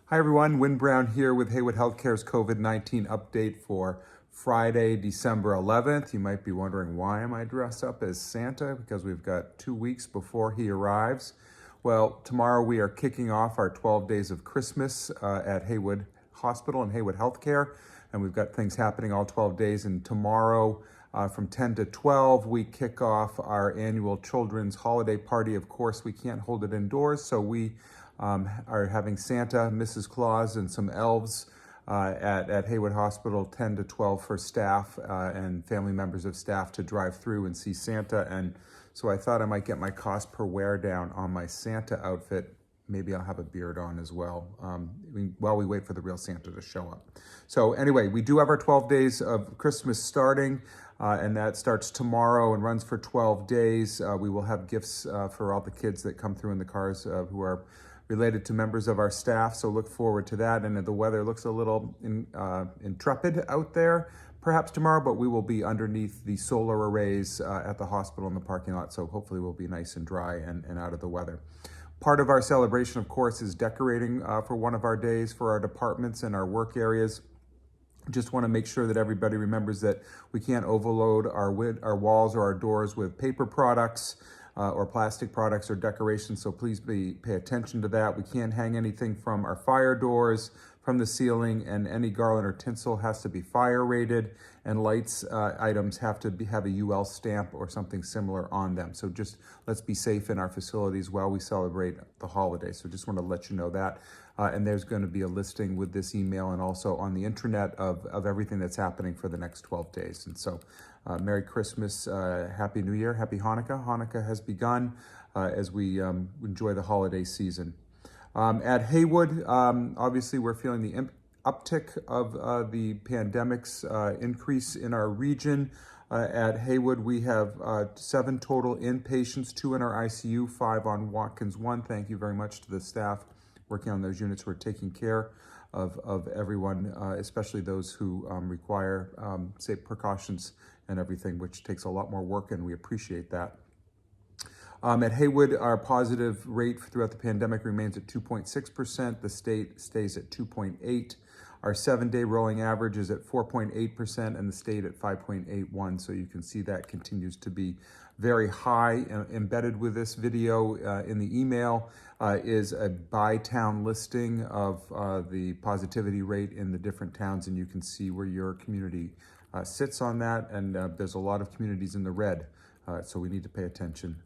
Hi everyone, Wynn Brown here with Heywood Healthcare's COVID-19 update for Friday, December 11th. You might be wondering, why am I dressed up as Santa? Because we've got 2 weeks before he arrives. Well, tomorrow we are kicking off our 12 days of Christmas at Heywood Hospital and Heywood Healthcare. And we've got things happening all 12 days. And tomorrow from 10 to 12, we kick off our annual children's holiday party. Of course, we can't hold it indoors, so we are having Santa, Mrs. Claus, and some elves at Heywood Hospital, 10 to 12 for staff and family members of staff to drive through and see Santa. And so I thought I might get my cost per wear down on my Santa outfit. Maybe I'll have a beard on as well while we wait for the real Santa to show up. So anyway, we do have our 12 days of Christmas starting, and that starts tomorrow and runs for 12 days. We will have gifts for all the kids that come through in the cars who are related to members of our staff, so look forward to that. And the weather looks a little intrepid out there perhaps tomorrow, but we will be underneath the solar arrays at the hospital in the parking lot, so hopefully we'll be nice and dry and out of the weather. Part of our celebration, of course, is decorating for one of our days for our departments and our work areas. Just want to make sure that everybody remembers that we can't overload our walls or our doors with paper products or plastic products or decorations, so please pay attention to that. We can't hang anything from our fire doors, from the ceiling, and any garland or tinsel has to be fire rated, and lights items have to have a UL stamp or something similar on them. So just let's be safe in our facilities while we celebrate the holiday. So just want to let you know that. And there's going to be a listing with this email and also on the intranet of everything that's happening for the next 12 days. And so Merry Christmas, Happy New Year, Happy Hanukkah. Hanukkah has begun as we enjoy the holiday season. At Heywood, obviously we're feeling the uptick of the pandemic's increase in our region. At Heywood, we have 7 total inpatients, 2 in our ICU, 5 on Watkins 1. Thank you very much to the staff working on those units who are taking care of everyone, especially those who require safe precautions and everything, which takes a lot more work, and we appreciate that. At Heywood, our positive rate throughout the pandemic remains at 2.6%. The state stays at 2.8%. Our 7-day rolling average is at 4.8% and the state at 5.81%. So you can see that continues to be very high. Embedded with this video in the email is a by-town listing of the positivity rate in the different towns, and you can see where your community sits on that. And there's a lot of communities in the red, so we need to pay attention.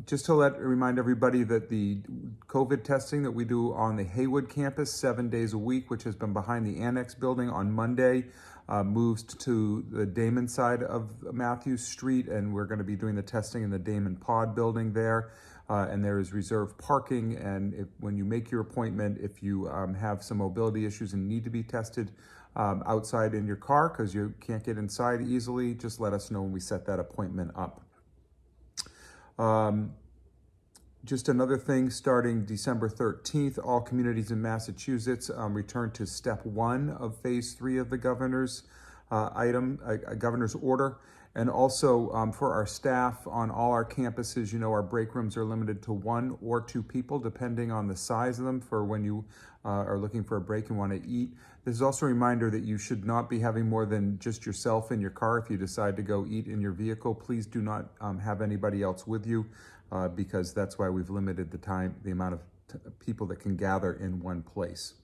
Just to remind everybody that the COVID testing that we do on the Heywood campus 7 days a week, which has been behind the Annex building on Monday, moves to the Damon side of Matthews Street, and we're going to be doing the testing in the Damon Pod building there. And there is reserved parking, and when you make your appointment, if you have some mobility issues and need to be tested outside in your car because you can't get inside easily, just let us know when we set that appointment up. Just another thing, starting December 13th, all communities in Massachusetts return to step 1 of phase 3 of the governor's governor's order. And also for our staff on all our campuses, you know, our break rooms are limited to 1 or 2 people, depending on the size of them, for when you are looking for a break and want to eat. This is also a reminder that you should not be having more than just yourself in your car. If you decide to go eat in your vehicle, please do not have anybody else with you because that's why we've limited the amount of people that can gather in one place.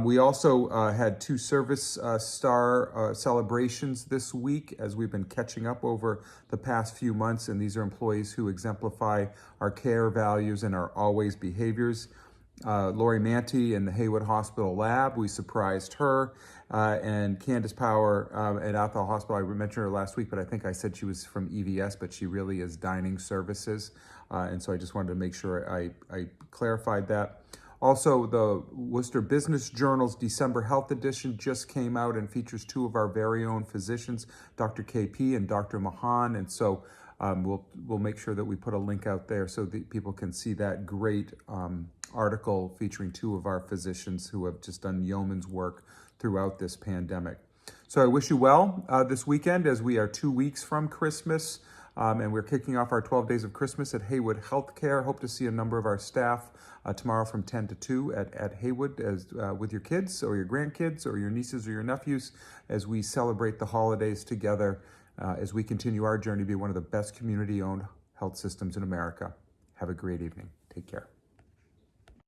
We also had 2 service star celebrations this week as we've been catching up over the past few months, and these are employees who exemplify our care values and our always behaviors. Lori Manti in the Heywood Hospital lab, we surprised her, and Candace Power at Athol Hospital. I mentioned her last week, but I think I said she was from EVS, but she really is dining services, and so I just wanted to make sure I clarified that. Also, the Worcester Business Journal's December Health Edition just came out and features 2 of our very own physicians, Dr. KP and Dr. Mahan, and so we'll make sure that we put a link out there so that people can see that great article featuring 2 of our physicians who have just done yeoman's work throughout this pandemic. So I wish you well this weekend as we are 2 weeks from Christmas. And we're kicking off our 12 Days of Christmas at Heywood Healthcare. Hope to see a number of our staff tomorrow from 10 to 2 at Heywood with your kids or your grandkids or your nieces or your nephews as we celebrate the holidays together as we continue our journey to be one of the best community-owned health systems in America. Have a great evening. Take care.